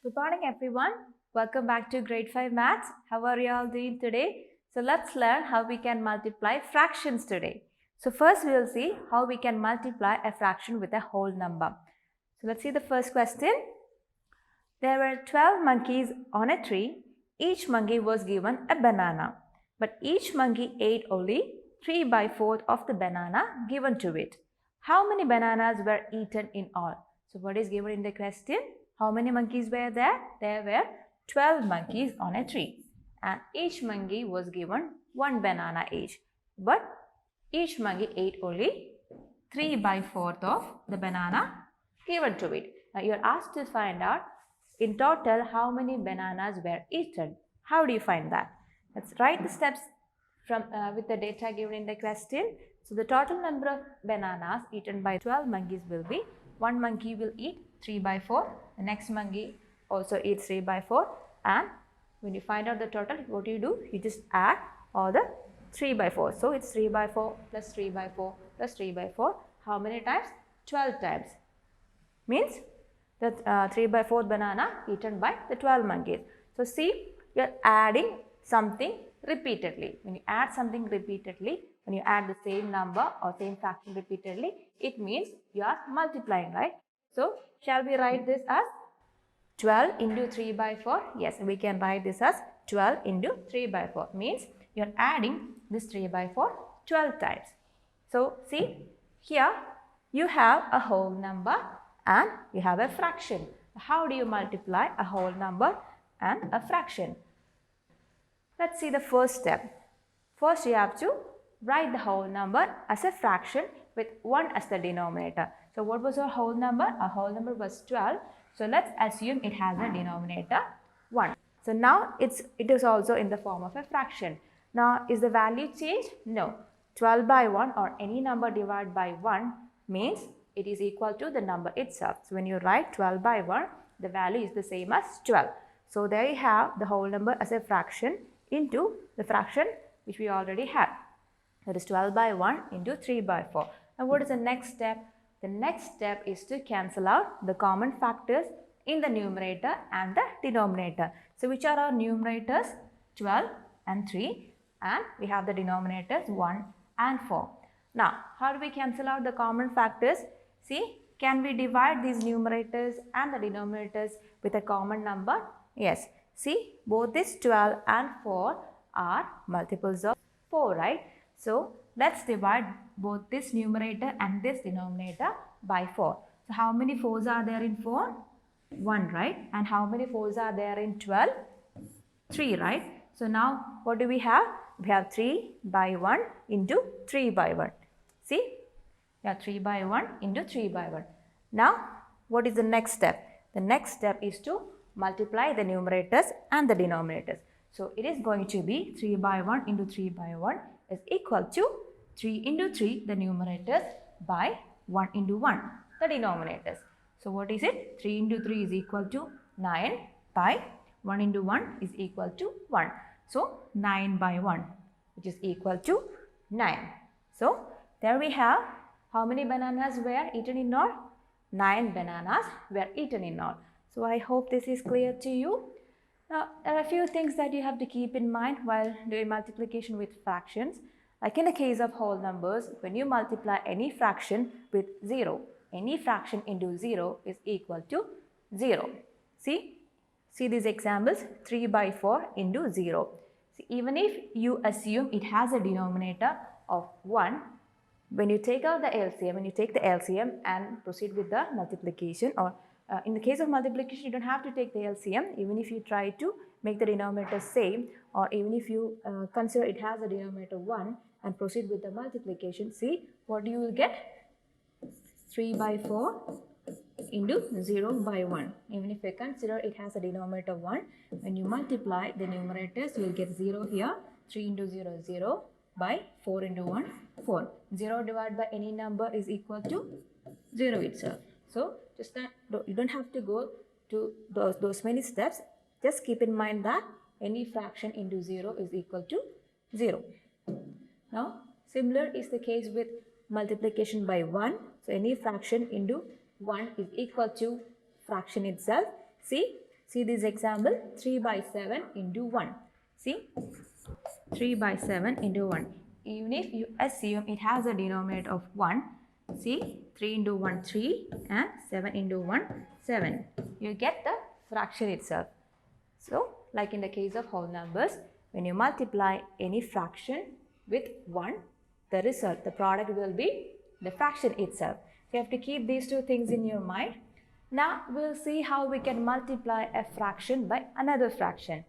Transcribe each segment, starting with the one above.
Good morning, everyone. Welcome back to Grade 5 Maths. How are you all doing today? So let's learn how we can multiply fractions today. So first we will see how we can multiply a fraction with a whole number. So let's see the first question. There were 12 monkeys on a tree. Each monkey was given a banana, but each monkey ate only 3 by 4 of the banana given to it. How many bananas were eaten in all? So what is given in the question? How many monkeys were there? There were 12 monkeys on a tree, and each monkey was given one banana each, but each monkey ate only 3 by 4 of the banana given to it. Now you are asked to find out in total how many bananas were eaten. How do you find that? Let's write the steps from with the data given in the question. So the total number of bananas eaten by 12 monkeys will be, one monkey will eat 3 by 4, the next monkey also eats 3 by 4, and when you find out the total, what do? You just add all the 3 by 4. So it's 3 by 4 plus 3 by 4 plus 3 by 4. How many times? 12 times. Means the 3 by 4 banana eaten by the 12 monkeys. So see, you are adding something repeatedly. When you add something repeatedly, when you add the same number or same fraction repeatedly, it means you are multiplying, right? So shall we write this as 12 into 3 by 4? Yes, we can write this as 12 into 3 by 4. Means you are adding this 3 by 4 12 times. So see, here you have a whole number and you have a fraction. How do you multiply a whole number and a fraction? Let's see the first step. First you have to write the whole number as a fraction with 1 as the denominator. So what was our whole number? Our whole number was 12. So let's assume it has a denominator 1. So now it is also in the form of a fraction. Now is the value changed? No. 12 by 1 or any number divided by 1 means it is equal to the number itself. So when you write 12 by 1, the value is the same as 12. So there you have the whole number as a fraction into the fraction which we already had. That is 12 by 1 into 3 by 4. And what is the next step? The next step is to cancel out the common factors in the numerator and the denominator. So which are our numerators? 12 and 3, and we have the denominators 1 and 4. Now, how do we cancel out the common factors? See, can we divide these numerators and the denominators with a common number? Yes. See, both this 12 and 4 are multiples of 4, right? So, let's divide both this numerator and this denominator by 4. So, how many 4s are there in 4? 1, right? And how many 4s are there in 12? 3, right? So, now what do we have? We have 3 by 1 into 3 by 1. See? We have 3 by 1 into 3 by 1. Now, what is the next step? The next step is to multiply the numerators and the denominators. So, it is going to be 3 by 1 into 3 by 1 is equal to 3 into 3, the numerators, by 1 into 1, the denominators. So, what is it? 3 into 3 is equal to 9 by 1 into 1 is equal to 1. So, 9 by 1, which is equal to 9. So, there we have how many bananas were eaten in all? 9 bananas were eaten in all. So, I hope this is clear to you. Now, there are a few things that you have to keep in mind while doing multiplication with fractions. Like in the case of whole numbers, when you multiply any fraction with 0, any fraction into 0 is equal to 0. See these examples, 3 by 4 into 0. See, even if you assume it has a denominator of 1, when you take out the LCM, when you take the LCM and proceed with the multiplication, or in the case of multiplication, you don't have to take the LCM, even if you try to make the denominator same, or even if you consider it has a denominator 1 and proceed with the multiplication, see what you will get? 3 by 4 into 0 by 1. Even if you consider it has a denominator 1, when you multiply the numerators, you will get 0 here, 3 into 0, 0, by 4 into 1, 4. 0 divided by any number is equal to 0 itself. So, just that you don't have to go to those many steps. Just keep in mind that any fraction into 0 is equal to 0. Now, similar is the case with multiplication by 1. So, any fraction into 1 is equal to fraction itself. See, See this example, 3 by 7 into 1. See, 3 by 7 into 1. Even if you assume it has a denominator of 1, see, 3 into 1, 3 and 7 into 1, 7. You get the fraction itself. So, like in the case of whole numbers, when you multiply any fraction with 1, the result, the product will be the fraction itself. So, you have to keep these two things in your mind. Now, we'll see how we can multiply a fraction by another fraction.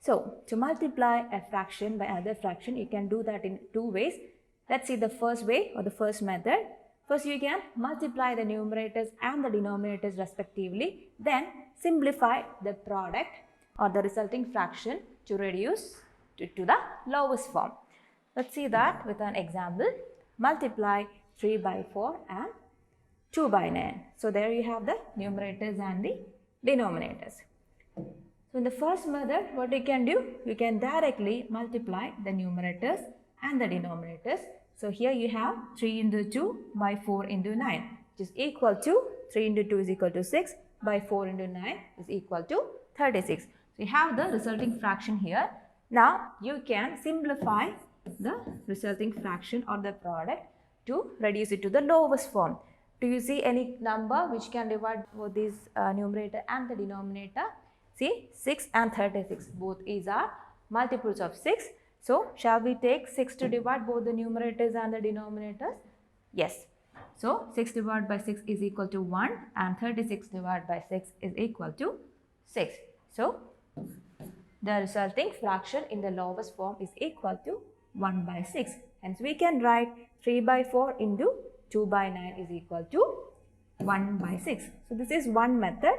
So, to multiply a fraction by another fraction, you can do that in two ways. Let's see the first way or the first method. First, you can multiply the numerators and the denominators respectively. Then, simplify the product or the resulting fraction to reduce to the lowest form. Let's see that with an example. Multiply 3 by 4 and 2 by 9. So, there you have the numerators and the denominators. So, in the first method, what you can do? You can directly multiply the numerators and the denominators. So, here you have 3 into 2 by 4 into 9, which is equal to 3 into 2 is equal to 6 by 4 into 9 is equal to 36. So, you have the resulting fraction here. Now, you can simplify the resulting fraction or the product to reduce it to the lowest form. Do you see any number which can divide both this numerator and the denominator? See, 6 and 36, both is our multiples of 6. So, shall we take 6 to divide both the numerators and the denominators? Yes. So, 6 divided by 6 is equal to 1 and 36 divided by 6 is equal to 6. So, the resulting fraction in the lowest form is equal to 1 by 6. Hence, we can write 3 by 4 into 2 by 9 is equal to 1 by 6. So, this is one method.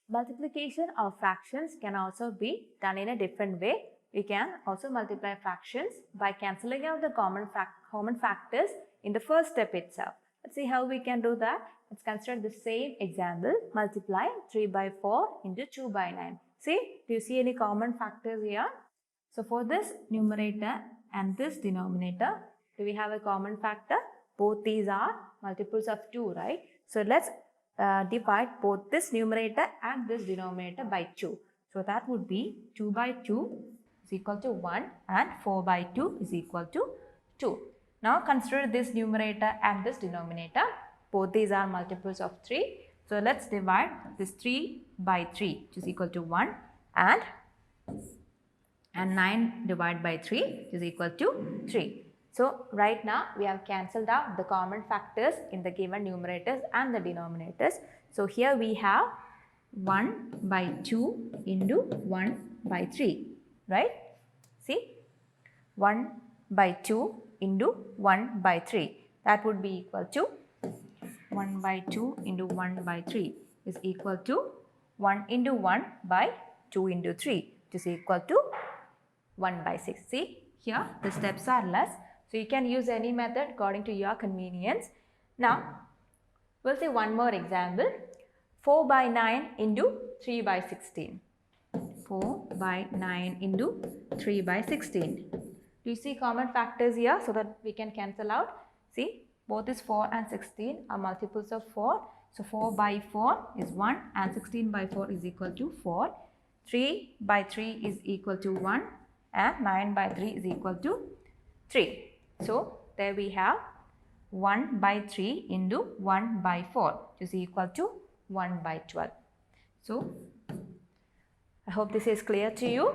Multiplication of fractions can also be done in a different way. We can also multiply fractions by cancelling out the common factors in the first step itself. Let's see how we can do that. Let's consider the same example. Multiply 3 by 4 into 2 by 9. See, do you see any common factors here? So, for this numerator and this denominator, do we have a common factor? Both these are multiples of 2, right? So, let's divide both this numerator and this denominator by 2. So, that would be 2 by 2 is equal to 1 and 4 by 2 is equal to 2. Now, consider this numerator and this denominator. Both these are multiples of 3. So, let's divide this 3 by 3 which is equal to 1 and 9 divided by 3 which is equal to 3. So, right now we have cancelled out the common factors in the given numerators and the denominators. So, here we have 1 by 2 into 1 by 3, right? See, 1 by 2 into 1 by 3. That would be equal to 1 by 2 into 1 by 3 is equal to 1 into 1 by 2 into 3 which is equal to 1 by 6. See, here the steps are less. So, you can use any method according to your convenience. Now, we'll see one more example. 4 by 9 into 3 by 16. 4 by 9 into 3 by 16. Do you see common factors here so that we can cancel out? See, both is 4 and 16 are multiples of 4. So, 4 by 4 is 1 and 16 by 4 is equal to 4. 3 by 3 is equal to 1 and 9 by 3 is equal to 3. So, there we have 1 by 3 into 1 by 4 which is equal to 1 by 12. So, I hope this is clear to you.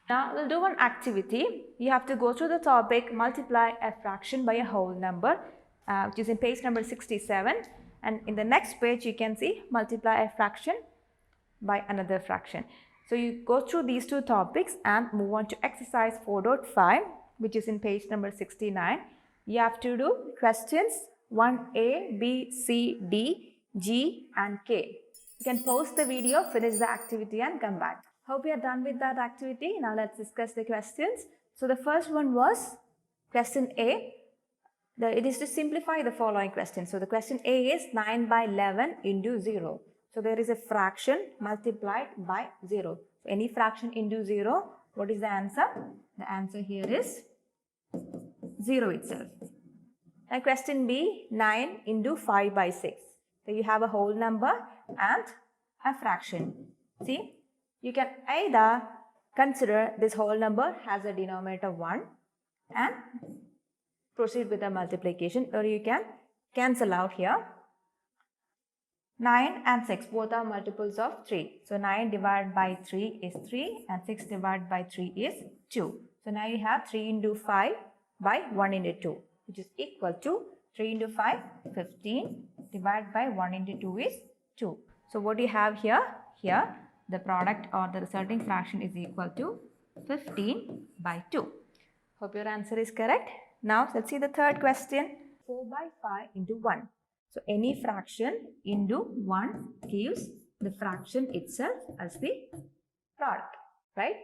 Now, we'll do one activity. You have to go through the topic multiply a fraction by a whole number which is in page number 67, and in the next page you can see multiply a fraction by another fraction. So, you go through these two topics and move on to exercise 4.5 which is in page number 69. You have to do questions 1A, B, C, D, G and K. You can pause the video, finish the activity and come back. Hope you are done with that activity. Now, let's discuss the questions. So, the first one was question A. It is to simplify the following question. So, the question A is 9 by 11 into 0. So, there is a fraction multiplied by 0. So, any fraction into 0, what is the answer? The answer here is 0 itself. And question B, 9 into 5 by 6. So, you have a whole number and a fraction. See, you can either consider this whole number has a denominator 1 and proceed with the multiplication, or you can cancel out here. 9 and 6 both are multiples of 3. So 9 divided by 3 is 3 and 6 divided by 3 is 2. So now you have 3 into 5 by 1 into 2, which is equal to 3 into 5, 15 divided by 1 into 2 is 2. So what do you have here? Here the product or the resulting fraction is equal to 15 by 2. Hope your answer is correct. Now let's see the third question. 4 by 5 into 1. So any fraction into 1 gives the fraction itself as the product, right?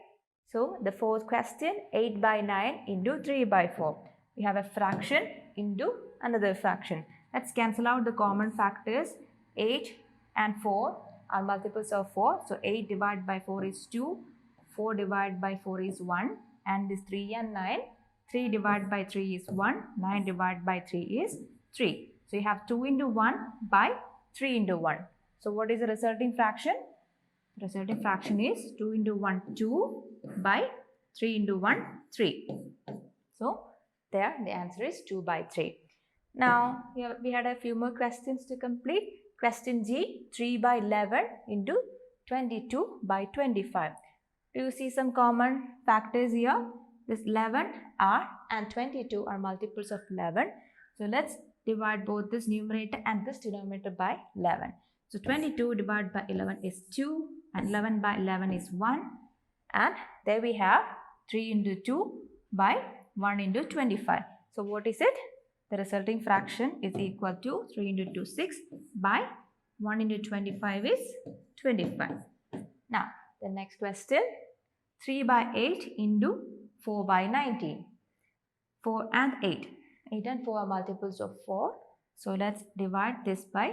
So the fourth question, 8 by 9 into 3 by 4. We have a fraction into another fraction. Let's cancel out the common factors. 8 and 4 are multiples of 4. So 8 divided by 4 is 2. 4 divided by 4 is 1. And this 3 and 9. 3 divided by 3 is 1. 9 divided by 3 is 3. So you have 2 into 1 by 3 into 1. So what is the resulting fraction? The resulting fraction is 2 into 1, 2 by 3 into 1, 3. So there the answer is 2 by 3. Now we had a few more questions to complete. Question G, 3 by 11 into 22 by 25. Do you see some common factors here? This 11 are and 22 are multiples of 11. So let's divide both this numerator and this denominator by 11. So 22 divided by 11 is 2 and 11 by 11 is 1. And there we have 3 into 2 by 1 into 25. So what is it? The resulting fraction is equal to 3 into 2, 6 by 1 into 25 is 25. Now the next question, 3 by 8 into 4 by 19. 4 and 8. 8 and 4 are multiples of 4. So let's divide this by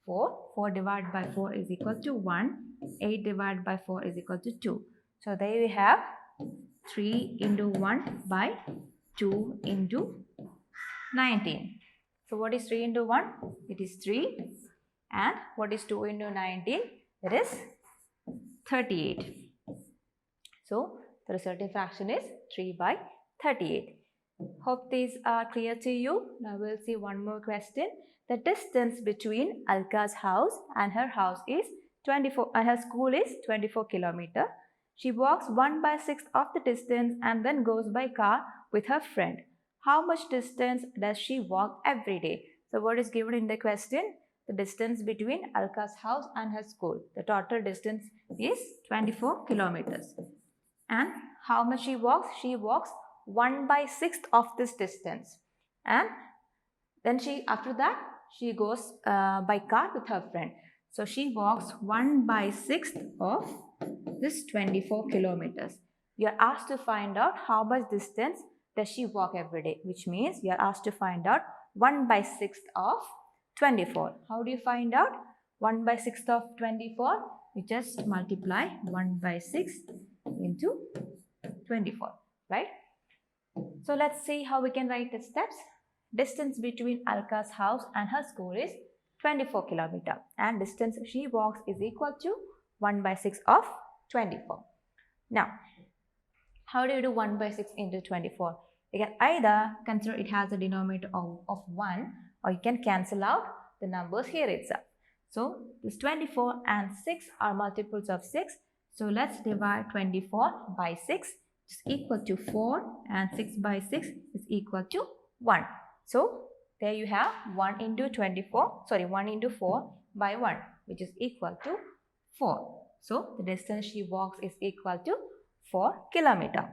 4. 4 divided by 4 is equal to 1. 8 divided by 4 is equal to 2. So there we have 3 into 1 by 2 into 19. So what is 3 into 1? It is 3. And what is 2 into 19? It is 38. So the resulting fraction is 3 by 38. Hope these are clear to you. Now we'll see one more question. The distance between Alka's house and her house is 24 and her school is 24 kilometers. She walks 1 by 6 of the distance and then goes by car with her friend. How much distance does she walk every day? So what is given in the question? The distance between Alka's house and her school. The total distance is 24 kilometers. And how much she walks? She walks 1 by 6 of this distance, and then after that she goes by car with her friend. So she walks 1 by 6 of this 24 kilometers. You are asked to find out how much distance does she walk every day, which means you are asked to find out 1 by 6 of 24. How do you find out 1 by 6 of 24? You just multiply 1 by 6 into 24, right? So let's see how we can write the steps. Distance between Alka's house and her school is 24 kilometers and distance she walks is equal to 1 by 6 of 24. Now, how do you do 1 by 6 into 24? You can either consider it has a denominator of 1, or you can cancel out the numbers here itself. So this 24 and 6 are multiples of 6. So let's divide 24 by 6. Is equal to 4 and 6 by 6 is equal to 1. So there you have 1 into 4 by 1, which is equal to 4. So the distance she walks is equal to 4 kilometers.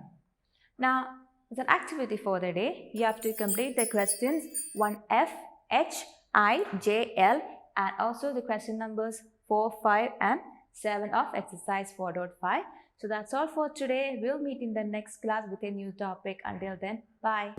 Now as an activity for the day, you have to complete the questions 1F, H, I, J, L and also the question numbers 4, 5 and 7 of exercise 4.5. So that's all for today. We'll meet in the next class with a new topic. Until then, bye.